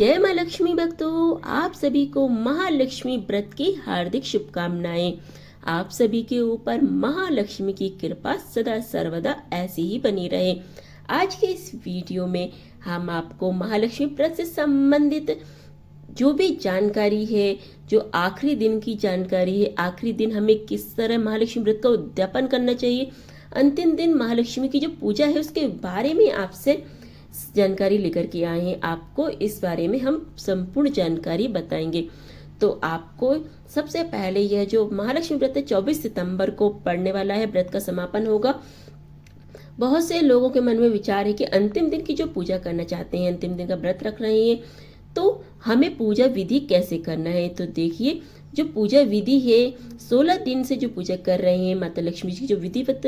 जय माँ लक्ष्मी भक्तों, आप सभी को महालक्ष्मी व्रत की हार्दिक शुभकामनाएं। आप सभी के ऊपर महालक्ष्मी की कृपा सदा सर्वदा ऐसी ही बनी रहे। आज के इस वीडियो में हम आपको महालक्ष्मी व्रत से संबंधित जो भी जानकारी है, जो आखिरी दिन की जानकारी है, आखिरी दिन हमें किस तरह महालक्ष्मी व्रत का उद्यापन करना चाहिए, अंतिम दिन महालक्ष्मी की जो पूजा है उसके बारे में आपसे जानकारी लेकर के आए हैं। आपको इस बारे में हम संपूर्ण जानकारी बताएंगे। तो आपको सबसे पहले यह जो महालक्ष्मी व्रत है 24 सितंबर को पड़ने वाला है, व्रत का समापन होगा। बहुत से लोगों के मन में विचार है कि अंतिम दिन की जो पूजा करना चाहते हैं, अंतिम दिन का व्रत रख रहे हैं, तो हमें पूजा विधि कैसे करना है। तो देखिए, जो पूजा विधि है 16 दिन से जो पूजा कर रहे हैं माता लक्ष्मी जी की जो विधिवत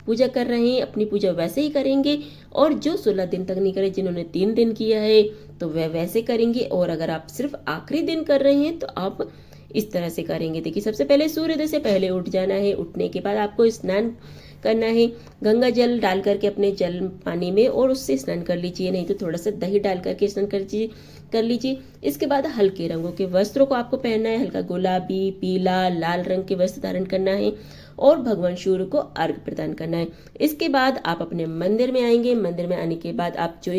पूजा कर रहे हैं, अपनी पूजा वैसे ही करेंगे। और जो 16 दिन तक नहीं करे, जिन्होंने 3 दिन किया है तो वह वैसे करेंगे। और अगर आप सिर्फ आखिरी दिन कर रहे हैं तो आप इस तरह से करेंगे। देखिए, सबसे पहले सूर्योदय से पहले उठ जाना है। उठने के बाद आपको स्नान करना है, गंगा जल डाल करके अपने जल पानी में, और उससे स्नान कर लीजिए, नहीं तो थोड़ा सा दही डाल करके स्नान कर लीजिए। इसके बाद हल्के रंगों के वस्त्रों को आपको पहनना है, हल्का गुलाबी, पीला, लाल रंग के वस्त्र धारण करना है और भगवान सूर्य को अर्घ्य प्रदान करना है। इसके बाद आप अपने मंदिर में आएंगे। मंदिर में आने के बाद आप जो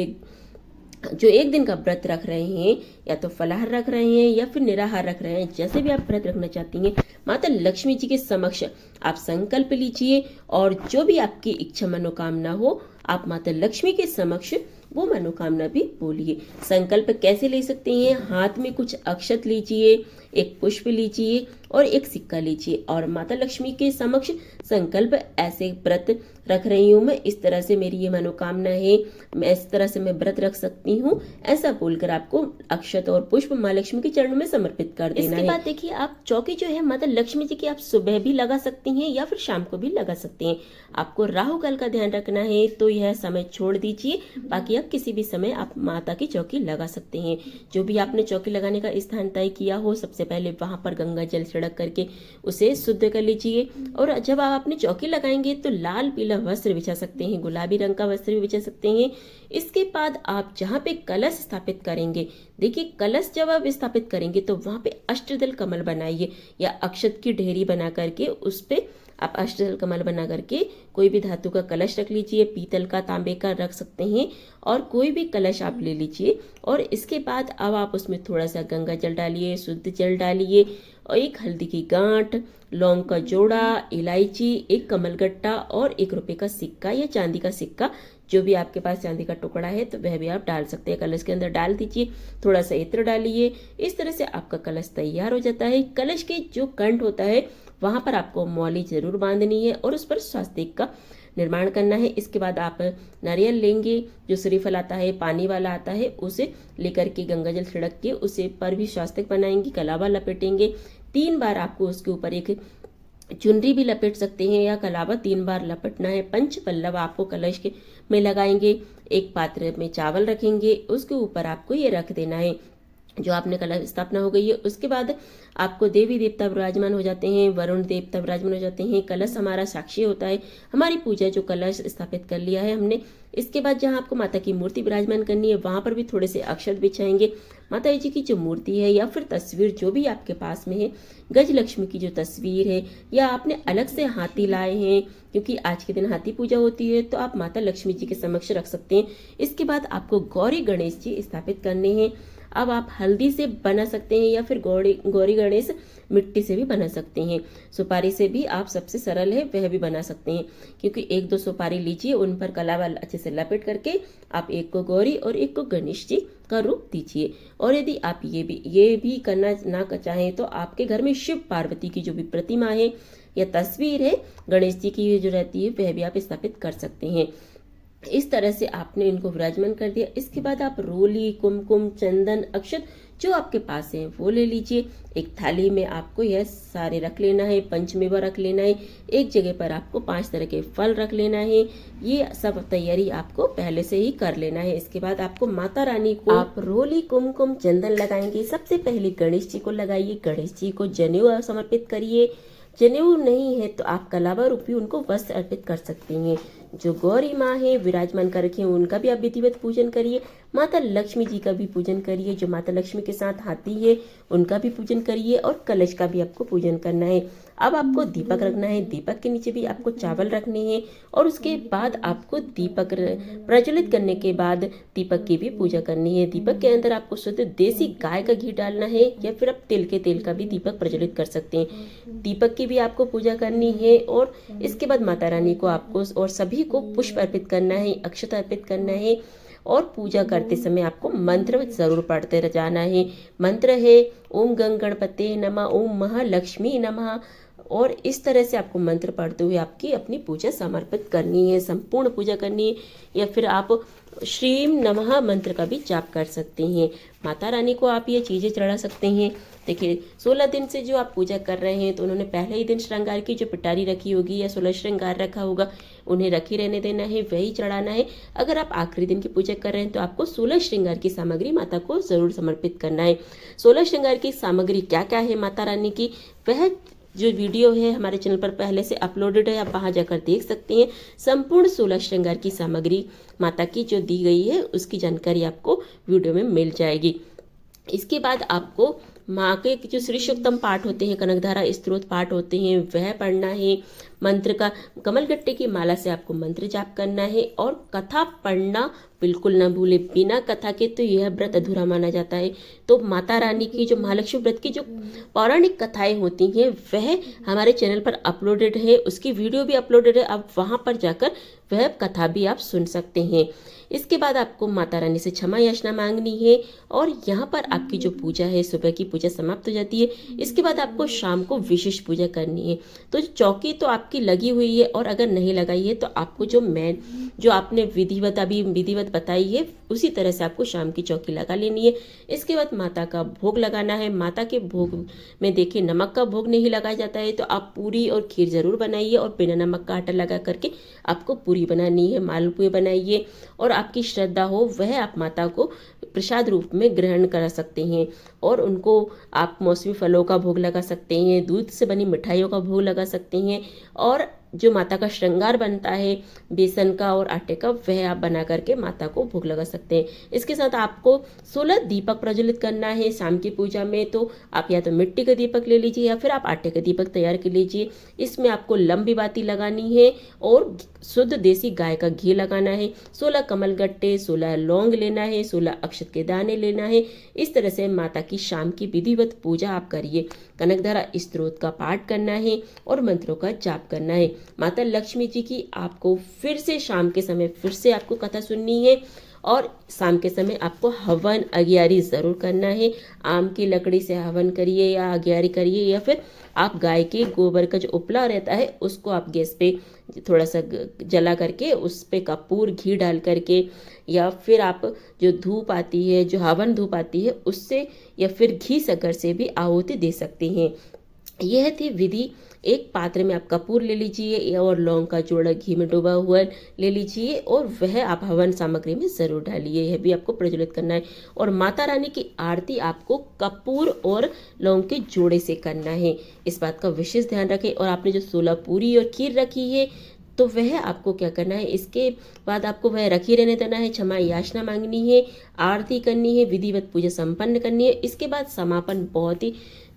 एक दिन का व्रत रख रहे हैं, या तो फलाहार रख रहे हैं या फिर निराहार रख रहे हैं, जैसे भी आप व्रत रखना चाहती हैं, माता लक्ष्मी जी के समक्ष आप संकल्प लीजिए। और जो भी आपकी इच्छा मनोकामना हो, आप माता लक्ष्मी के समक्ष वो मनोकामना भी बोलिए। संकल्प कैसे ले सकते हैं? हाथ में कुछ अक्षत लीजिए, एक पुष्प लीजिए और एक सिक्का लीजिए, और माता लक्ष्मी के समक्ष संकल्प, ऐसे व्रत रख रही हूँ मैं, इस तरह से मेरी ये मनोकामना है, मैं इस तरह से मैं व्रत रख सकती हूँ, ऐसा बोलकर आपको अक्षत और पुष्प माँ लक्ष्मी के चरणों में समर्पित कर देना है। इसके बाद देखिए, आप चौकी जो है माता लक्ष्मी जी की आप सुबह भी लगा सकती हैं या फिर शाम को भी लगा सकती हैं। आपको राहु काल का ध्यान रखना है, तो यह समय छोड़ दीजिए, बाकी आप किसी भी समय आप माता की चौकी लगा सकते हैं। जो भी आपने चौकी लगाने का स्थान तय किया हो, सबसे पहले वहां पर गंगा जल छिड़क करके उसे शुद्ध कर लीजिए। और जब आप अपनी चौकी लगाएंगे तो लाल पीला वस्त्र बिछा सकते हैं, गुलाबी रंग का वस्त्र भी बिछा सकते हैं। इसके बाद आप जहाँ पे कलश स्थापित करेंगे, देखिए कलश जब आप स्थापित करेंगे तो वहां पे अष्टदल कमल बनाइए, या अक्षत की ढेरी बना करके उस पे आप अष्टदल कमल बना करके कोई भी धातु का कलश रख लीजिए, पीतल का, तांबे का रख सकते हैं, और कोई भी कलश आप ले लीजिए। और इसके बाद अब आप उसमें थोड़ा सा गंगा जल डालिए, शुद्ध जल डालिए, और एक हल्दी की गांठ, लौंग का जोड़ा, इलायची, एक कमलगट्टा और 1 रुपए का सिक्का या चांदी का सिक्का, जो भी आपके पास चांदी का टुकड़ा है तो वह भी आप डाल सकते हैं। कलश के अंदर डाल दीजिए, थोड़ा सा इत्र डालिए। इस तरह से आपका कलश तैयार हो जाता है। कलश के जो कंठ होता है वहां पर आपको मौली जरूर बांधनी है और उस पर स्वास्तिक का निर्माण करना है। इसके बाद आप नारियल लेंगे, जो श्रीफल आता है, पानी वाला आता है, उसे लेकर के गंगा जल छिड़क के उसे पर भी स्वास्तिक बनाएंगे, कलावा लपेटेंगे। 3 बार आपको उसके ऊपर एक चुनरी भी लपेट सकते हैं, या कलावा 3 बार लपेटना है। पंच पल्लव आपको कलश के में लगाएंगे। एक पात्र में चावल रखेंगे, उसके ऊपर आपको ये रख देना है जो आपने कलश स्थापना हो गई है। उसके बाद आपको देवी देवता विराजमान हो जाते हैं, वरुण देवता विराजमान हो जाते हैं। कलश हमारा साक्षी होता है, हमारी पूजा जो कलश स्थापित कर लिया है हमने। इसके बाद जहाँ आपको माता की मूर्ति विराजमान करनी है, वहां पर भी थोड़े से अक्षत बिछाएंगे। माता जी की जो मूर्ति है या फिर तस्वीर जो भी आपके पास में है, गज लक्ष्मी की जो तस्वीर है, या आपने अलग से हाथी लाए हैं, क्योंकि आज के दिन हाथी पूजा होती है, तो आप माता लक्ष्मी जी के समक्ष रख सकते हैं। इसके बाद आपको गौरी गणेश जी स्थापित करने हैं। अब आप हल्दी से बना सकते हैं या फिर गौरी गणेश मिट्टी से भी बना सकते हैं। सुपारी से भी आप, सबसे सरल है वह भी बना सकते हैं, क्योंकि 1-2 सुपारी लीजिए, उन पर कलावा अच्छे से लपेट करके आप एक को गौरी और एक को गणेश जी का रूप दीजिए। और यदि आप ये भी करना ना चाहें तो आपके घर में शिव पार्वती की जो भी प्रतिमा है या तस्वीर है गणेश जी की जो रहती है, वह भी आप स्थापित कर सकते हैं। इस तरह से आपने इनको विराजमान कर दिया। इसके बाद आप रोली, कुमकुम, चंदन, अक्षत जो आपके पास है वो ले लीजिए। एक थाली में आपको यह सारे रख लेना है, पंचमेवा रख लेना है। एक जगह पर आपको 5 तरह के फल रख लेना है। ये सब तैयारी आपको पहले से ही कर लेना है। इसके बाद आपको माता रानी को आप रोली, कुमकुम, चंदन लगाएंगे। सबसे पहले गणेश जी को लगाइए, गणेश जी को जनेऊ समर्पित करिए। जनेऊ नहीं है तो आप कलावा रूपी उनको वस्त्र अर्पित कर सकते हैं। जो गौरी माँ है विराजमान कर रखे हैं उनका भी आप विधिवत पूजन करिए। माता लक्ष्मी जी का भी पूजन करिए। जो माता लक्ष्मी के साथ हाथी है उनका भी पूजन करिए और कलश का भी आपको पूजन करना है। अब आपको दीपक रखना है, दीपक के नीचे भी आपको चावल रखने हैं और उसके बाद आपको दीपक प्रज्वलित करने के बाद दीपक की भी पूजा करनी है। दीपक के अंदर आपको शुद्ध देसी गाय का घी डालना है या फिर आप तिल के तेल का भी दीपक प्रज्वलित कर सकते हैं। दीपक की भी आपको पूजा करनी है और इसके बाद माता रानी को आपको और सभी को पुष्प अर्पित करना है, अक्षत अर्पित करना है और पूजा करते समय आपको मंत्र जरूर पढ़ते जाना है। मंत्र है ओम गंग गणपते नमः, ओम महालक्ष्मी नमः, और इस तरह से आपको मंत्र पढ़ते हुए आपकी अपनी पूजा समर्पित करनी है, संपूर्ण पूजा करनी है। या फिर आप श्रीम नमः मंत्र का भी जाप कर सकते हैं। माता रानी को आप ये चीज़ें चढ़ा सकते हैं। देखिए 16 दिन से जो आप पूजा कर रहे हैं तो उन्होंने पहले ही दिन श्रृंगार की जो पिटारी रखी होगी या 16 श्रृंगार रखा होगा उन्हें रखी रहने देना है, वही चढ़ाना है। अगर आप आखिरी दिन की पूजा कर रहे हैं तो आपको 16 श्रृंगार की सामग्री माता को जरूर समर्पित करना है। 16 श्रृंगार की सामग्री क्या क्या है माता रानी की, वह जो वीडियो है हमारे चैनल पर पहले से अपलोडेड है, आप वहां जाकर देख सकते हैं। संपूर्ण 16 श्रृंगार की सामग्री माता की जो दी गई है उसकी जानकारी आपको वीडियो में मिल जाएगी। इसके बाद आपको माँ के जो श्री सूक्तम पाठ होते हैं, कनकधारा स्तोत्र पाठ होते हैं, वह पढ़ना है। मंत्र का कमलगट्टे की माला से आपको मंत्र जाप करना है और कथा पढ़ना बिल्कुल न भूले। बिना कथा के तो यह व्रत अधूरा माना जाता है। तो माता रानी की जो महालक्ष्मी व्रत की जो पौराणिक कथाएं होती हैं वह हमारे चैनल पर अपलोडेड है, उसकी वीडियो भी अपलोडेड है, आप वहां पर जाकर वह कथा भी आप सुन सकते हैं। इसके बाद आपको माता रानी से क्षमा याचना मांगनी है और यहाँ पर आपकी जो पूजा है, सुबह की पूजा समाप्त हो जाती है। इसके बाद आपको शाम को विशेष पूजा करनी है। तो चौकी तो आपकी लगी हुई है और अगर नहीं लगाई है तो आपको जो आपने विधिवत बताई है उसी तरह से आपको शाम की चौकी लगा लेनी है। इसके बाद माता का भोग लगाना है। माता के भोग में देखिए नमक का भोग नहीं लगाया जाता है, तो आप पूरी और खीर जरूर बनाइए और बिना नमक का आटा लगा करके आपको पूरी बनानी है, मालपुए बनाइए और आपकी श्रद्धा हो वह आप माता को प्रसाद रूप में ग्रहण करा सकते हैं। और उनको आप मौसमी फलों का भोग लगा सकते हैं, दूध से बनी मिठाइयों का भोग लगा सकते हैं और जो माता का श्रृंगार बनता है बेसन का और आटे का वह आप बना करके माता को भोग लगा सकते हैं। इसके साथ आपको 16 दीपक प्रज्वलित करना है शाम की पूजा में। तो आप या तो मिट्टी का दीपक ले लीजिए या फिर आप आटे का दीपक तैयार कर लीजिए। इसमें आपको लंबी बाती लगानी है और शुद्ध देसी गाय का घी लगाना है। 16 कमलगट्टे, 16 लौंग लेना है, 16 अक्षत के दाने लेना है। इस तरह से माता की शाम की विधिवत पूजा आप करिए। कनकधारा स्तोत्र का पाठ करना है और मंत्रों का जाप करना है। माता लक्ष्मी जी की आपको फिर से शाम के समय फिर से आपको कथा सुननी है और शाम के समय आपको हवन अगियारी जरूर करना है। आम की लकड़ी से हवन करिए या अगियारी करिए या फिर आप गाय के गोबर का जो उपला रहता है उसको आप गैस पे थोड़ा सा जला करके उस पे कपूर घी डाल करके या फिर आप जो धूप आती है, जो हवन धूप आती है उससे या फिर घी शक्कर से भी आहुति दे सकते हैं। यह थी विधि। एक पात्र में आप कपूर ले लीजिए और लौंग का जोड़ा घी में डूबा हुआ ले लीजिए और वह आप हवन सामग्री में जरूर डालिए। यह भी आपको प्रज्वलित करना है और माता रानी की आरती आपको कपूर और लौंग के जोड़े से करना है। इस बात का विशेष ध्यान रखें। और आपने जो 16 पूरी और खीर रखी है तो वह आपको क्या करना है, इसके बाद आपको वह रखी रहने देना है, क्षमा याचना मांगनी है, आरती करनी है, विधिवत पूजा संपन्न करनी है। इसके बाद समापन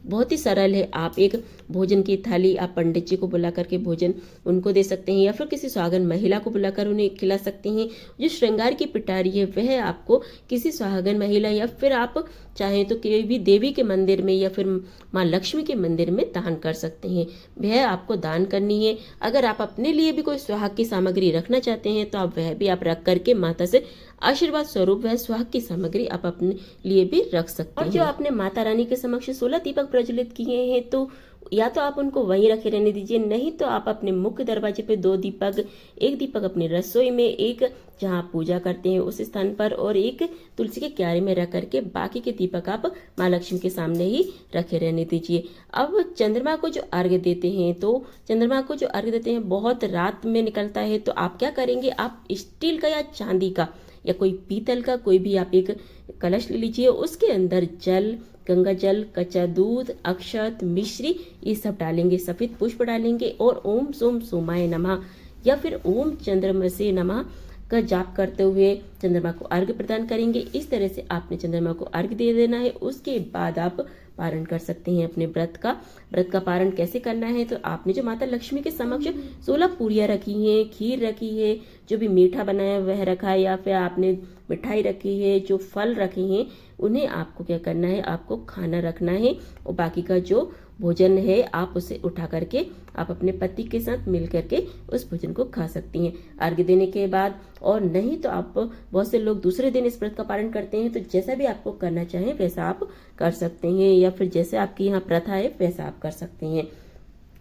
बहुत ही सरल है। आप एक भोजन की थाली आप पंडित जी को बुला करके भोजन उनको दे सकते हैं या फिर किसी सुहागन महिला को बुलाकर उन्हें खिला सकते हैं। जो श्रृंगार की पिटारी है वह आपको किसी सुहागन महिला या फिर आप चाहें तो कोई भी देवी के मंदिर में या फिर माँ लक्ष्मी के मंदिर में दान कर सकते हैं, वह आपको दान करनी है। अगर आप अपने लिए भी कोई सुहाग की सामग्री रखना चाहते हैं तो आप वह भी आप रख करके माता से आशीर्वाद स्वरूप वह सुहाग की सामग्री आप अपने लिए भी रख सकते हैं। और जो आपने माता रानी के समक्ष 16 दीपक प्रज्वलित किए हैं तो या तो आप उनको वहीं रखे रहने दीजिए, नहीं तो आप अपने मुख्य दरवाजे पे 2 दीपक, एक दीपक अपनी रसोई में, एक जहाँ पूजा करते हैं उस स्थान पर और एक तुलसी के क्यारे में रख करके बाकी के दीपक आप माँ लक्ष्मी के सामने ही रखे रहने दीजिए। अब चंद्रमा को जो अर्घ्य देते हैं तो चंद्रमा को जो अर्घ्य देते हैं बहुत रात में निकलता है, तो आप क्या करेंगे, आप स्टील का या चांदी का या कोई पीतल का कोई भी आप एक कलश ले लीजिए। उसके अंदर जल, गंगा जल, कच्चा दूध, अक्षत, मिश्री ये सब डालेंगे, सफेद पुष्प डालेंगे और ओम सोम सोमाय नमः या फिर ओम चंद्रमसे नमः का जाप करते हुए चंद्रमा को अर्घ्य प्रदान करेंगे। इस तरह से आपने चंद्रमा को अर्घ्य दे देना है। उसके बाद आप पारण कर सकते हैं अपने व्रत का पारण कैसे करना है, तो आपने जो माता लक्ष्मी के समक्ष 16 पूरियां रखी हैं, खीर रखी है, जो भी मीठा बनाया वह रखा है, या फिर आपने मिठाई रखी है, जो फल रखे हैं उन्हें आपको क्या करना है, आपको खाना रखना है। और बाकी का जो भोजन है आप उसे उठा करके आप अपने पति के साथ मिल करके उस भोजन को खा सकती हैं अर्घ्य देने के बाद। और नहीं तो आप, बहुत से लोग दूसरे दिन इस व्रत का पालन करते हैं, तो जैसा भी आपको करना चाहें वैसा आप कर सकते हैं, या फिर जैसे आपकी यहाँ प्रथा है वैसा आप कर सकते हैं।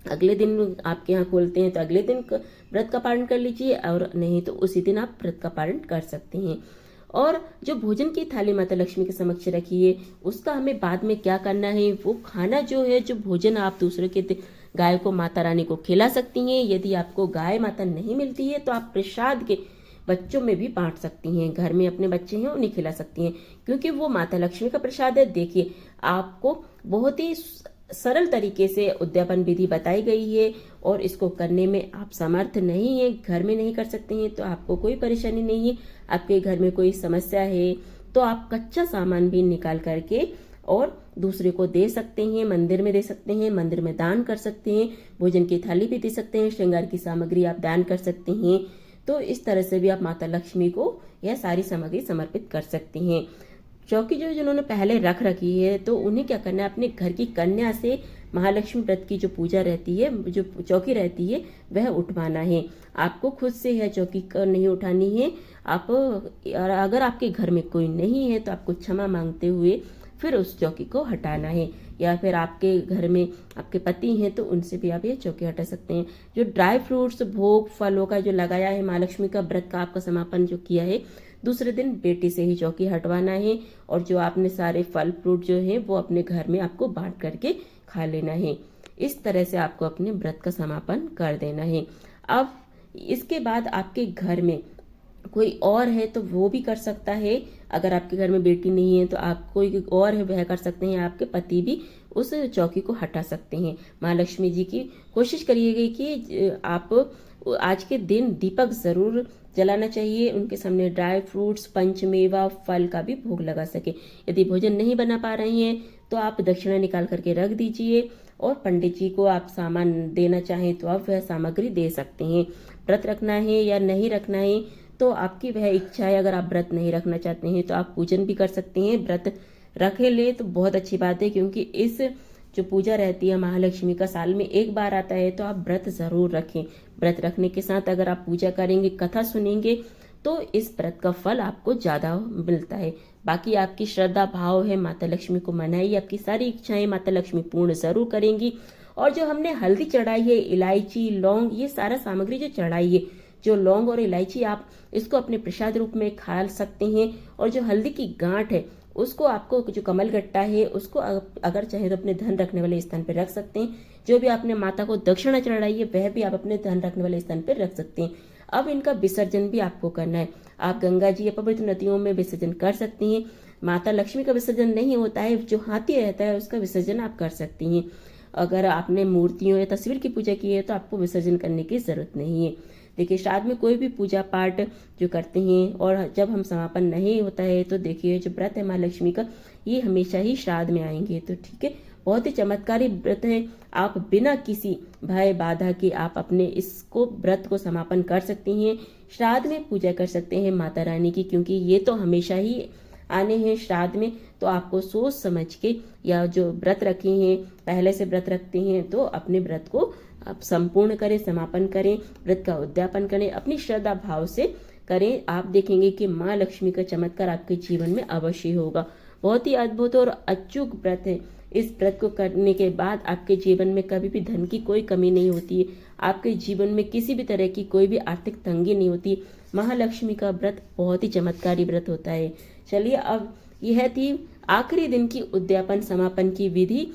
अगले दिन आपके यहाँ खोलते हैं तो अगले दिन व्रत का पालन कर लीजिए, और नहीं तो उसी दिन आप व्रत का पालन कर सकते हैं। और जो भोजन की थाली माता लक्ष्मी के समक्ष रखी है उसका हमें बाद में क्या करना है, वो खाना जो है, जो भोजन आप दूसरे के गाय को, माता रानी को खिला सकती हैं। यदि आपको गाय माता नहीं मिलती है तो आप प्रसाद के बच्चों में भी बांट सकती हैं, घर में अपने बच्चे हैं उन्हें खिला सकती हैं, क्योंकि वो माता लक्ष्मी का प्रसाद है। देखिए, आपको बहुत ही सरल तरीके से उद्यापन विधि बताई गई है, और इसको करने में आप समर्थ नहीं है, घर में नहीं कर सकते हैं, तो आपको कोई परेशानी नहीं है। आपके घर में कोई समस्या है तो आप कच्चा सामान भी निकाल करके और दूसरे को दे सकते हैं, मंदिर में दे सकते हैं, मंदिर में दान कर सकते हैं, भोजन की थाली भी दे सकते हैं, श्रृंगार की सामग्री आप दान कर सकते हैं। तो इस तरह से भी आप माता लक्ष्मी को यह सारी सामग्री समर्पित कर सकती हैं। चौकी जो जिन्होंने पहले रख रखी है तो उन्हें क्या करना है, अपने घर की कन्या से महालक्ष्मी व्रत की जो पूजा रहती है, जो चौकी रहती है, वह उठवाना है। आपको खुद से यह चौकी नहीं उठानी है। आप, अगर आपके घर में कोई नहीं है तो आपको क्षमा मांगते हुए फिर उस चौकी को हटाना है, या फिर आपके घर में आपके पति हैं तो उनसे भी आप ये चौकी हटा सकते हैं। जो ड्राई फ्रूट्स, भोग, फलों का जो लगाया है, महालक्ष्मी का व्रत का आपका समापन जो किया है, दूसरे दिन बेटी से ही चौकी हटवाना है। और जो आपने सारे फल फ्रूट जो है वो अपने घर में आपको बांट करके खा लेना है। इस तरह से आपको अपने व्रत का समापन कर देना है। अब इसके बाद आपके घर में कोई और है तो वो भी कर सकता है। अगर आपके घर में बेटी नहीं है तो आप, कोई और है वह कर सकते हैं, आपके पति भी उस चौकी को हटा सकते हैं। महालक्ष्मी जी की कोशिश करिएगा कि आप आज के दिन दीपक जरूर जलाना चाहिए, उनके सामने ड्राई फ्रूट्स, पंचमेवा, फल का भी भोग लगा सके। यदि भोजन नहीं बना पा रहे हैं तो आप दक्षिणा निकाल करके रख दीजिए, और पंडित जी को आप सामान देना चाहें तो आप वह सामग्री दे सकते हैं। व्रत रखना है या नहीं रखना है तो आपकी वह इच्छा है। अगर आप व्रत नहीं रखना चाहते हैं तो आप पूजन भी कर सकते हैं। व्रत रखे ले तो बहुत अच्छी बात है, क्योंकि इस जो पूजा रहती है महालक्ष्मी का साल में एक बार आता है, तो आप व्रत जरूर रखें। व्रत रखने के साथ अगर आप पूजा करेंगे, कथा सुनेंगे, तो इस व्रत का फल आपको ज्यादा मिलता है। बाकी आपकी श्रद्धा भाव है, माता लक्ष्मी को मनाइए, आपकी सारी इच्छाएं माता लक्ष्मी पूर्ण जरूर करेंगी। और जो हमने हल्दी चढ़ाई है, इलायची, लौंग, ये सारा सामग्री जो चढ़ाई है, जो लौंग और इलायची, आप इसको अपने प्रसाद रूप में खा सकते हैं। और जो हल्दी की गांठ है उसको, आपको जो कमल गट्टा है उसको अगर चाहे तो अपने धन रखने वाले स्थान पर रख सकते हैं। जो भी आपने माता को दक्षिणा चढ़ाई है वह भी आप अपने धन रखने वाले स्थान पर रख सकते हैं। अब इनका विसर्जन भी आपको करना है। आप गंगा जी या पवित्र नदियों में विसर्जन कर सकती हैं। माता लक्ष्मी का विसर्जन नहीं होता है, जो हाथी रहता है उसका विसर्जन आप कर सकती हैं। अगर आपने मूर्तियों या तस्वीर की पूजा की है तो आपको विसर्जन करने की जरूरत नहीं है। देखिए, श्राद्ध में कोई भी पूजा पाठ जो करते हैं और जब हम समापन नहीं होता है तो देखिए, जो व्रत है महालक्ष्मी का, ये हमेशा ही श्राद्ध में आएंगे। तो ठीक है, बहुत ही चमत्कारी व्रत है। आप बिना किसी भय बाधा के आप अपने इसको व्रत को समापन कर सकती हैं। श्राद्ध में पूजा कर सकते हैं माता रानी की, क्योंकि ये तो हमेशा ही आने हैं श्राद्ध में। तो आपको सोच समझ के, या जो व्रत रखे हैं, पहले से व्रत रखते हैं, तो अपने व्रत को आप संपूर्ण करें, समापन करें, व्रत का उद्यापन करें, अपनी श्रद्धा भाव से करें। आप देखेंगे कि माँ लक्ष्मी का चमत्कार आपके जीवन में अवश्य होगा। बहुत ही अद्भुत और अचूक व्रत है। इस व्रत को करने के बाद आपके जीवन में कभी भी धन की कोई कमी नहीं होती है। आपके जीवन में किसी भी तरह की कोई भी आर्थिक तंगी नहीं होती। महालक्ष्मी का व्रत बहुत ही चमत्कारी व्रत होता है। चलिए, अब यह थी आखिरी दिन की उद्यापन समापन की विधि,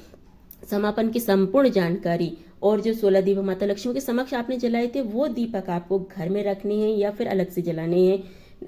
समापन की संपूर्ण जानकारी। और जो 16 दीप माता लक्ष्मी के समक्ष आपने जलाए थे, वो दीपक आपको घर में रखने हैं या फिर अलग से जलाने हैं।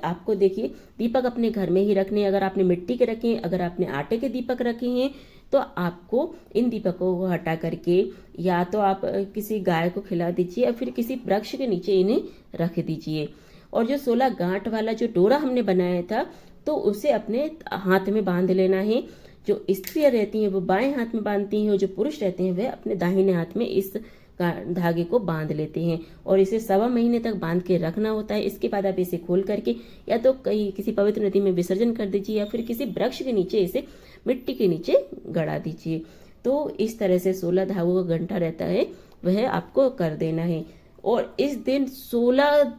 आपको देखिए दीपक अपने घर में ही रखने हैं। अगर आपने मिट्टी के रखे हैं, अगर आपने आटे के दीपक रखे हैं, तो आपको इन दीपकों को हटा करके या तो आप किसी गाय को खिला दीजिए या फिर किसी वृक्ष के नीचे इन्हें रख दीजिए। और जो 16 गांठ वाला जो डोरा हमने बनाया था, तो उसे अपने हाथ में बांध लेना है। जो स्त्रियां रहती हैं वो बाएं हाथ में बांधती हैं और जो पुरुष रहते हैं वह अपने दाहिने हाथ में इस धागे को बांध लेते हैं और इसे 1.25 महीने तक बांध के रखना होता है। इसके बाद आप इसे खोल करके या तो कहीं किसी पवित्र नदी में विसर्जन कर दीजिए या फिर किसी वृक्ष के नीचे इसे मिट्टी के नीचे गड़ा दीजिए। तो इस तरह से 16 धागों का घंटा रहता है, वह आपको कर देना है। और इस दिन 16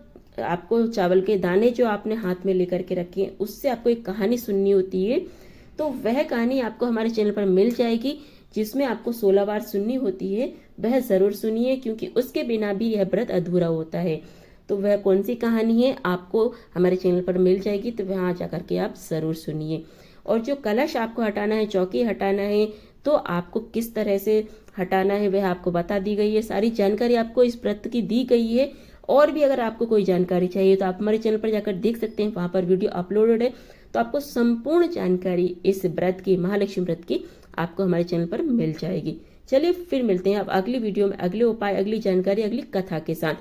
आपको चावल के दाने जो आपने हाथ में लेकर के रखे हैं, उससे आपको एक कहानी सुननी होती है। तो वह कहानी आपको हमारे चैनल पर मिल जाएगी, जिसमें आपको 16 बार सुननी होती है। वह जरूर सुनिए, क्योंकि उसके बिना भी यह व्रत अधूरा होता है। तो वह कौन सी कहानी है आपको हमारे चैनल पर मिल जाएगी, तो वहाँ जाकर के आप जरूर सुनिए। और जो कलश आपको हटाना है, चौकी हटाना है, तो आपको किस तरह से हटाना है वह आपको बता दी गई है। सारी जानकारी आपको इस व्रत की दी गई है। और भी अगर आपको कोई जानकारी चाहिए तो आप हमारे चैनल पर जाकर देख सकते हैं, वहाँ पर वीडियो अपलोडेड है। तो आपको संपूर्ण जानकारी इस व्रत की, महालक्ष्मी व्रत की, आपको हमारे चैनल पर मिल जाएगी। चलिए फिर मिलते हैं अब अगली वीडियो में, अगले उपाय, अगली जानकारी, अगली कथा के साथ।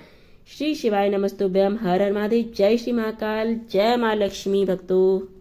श्री शिवाय नमस्तुभ्यम। हर हर महादेव। जय श्री महाकाल। जय माँ लक्ष्मी। भक्तों।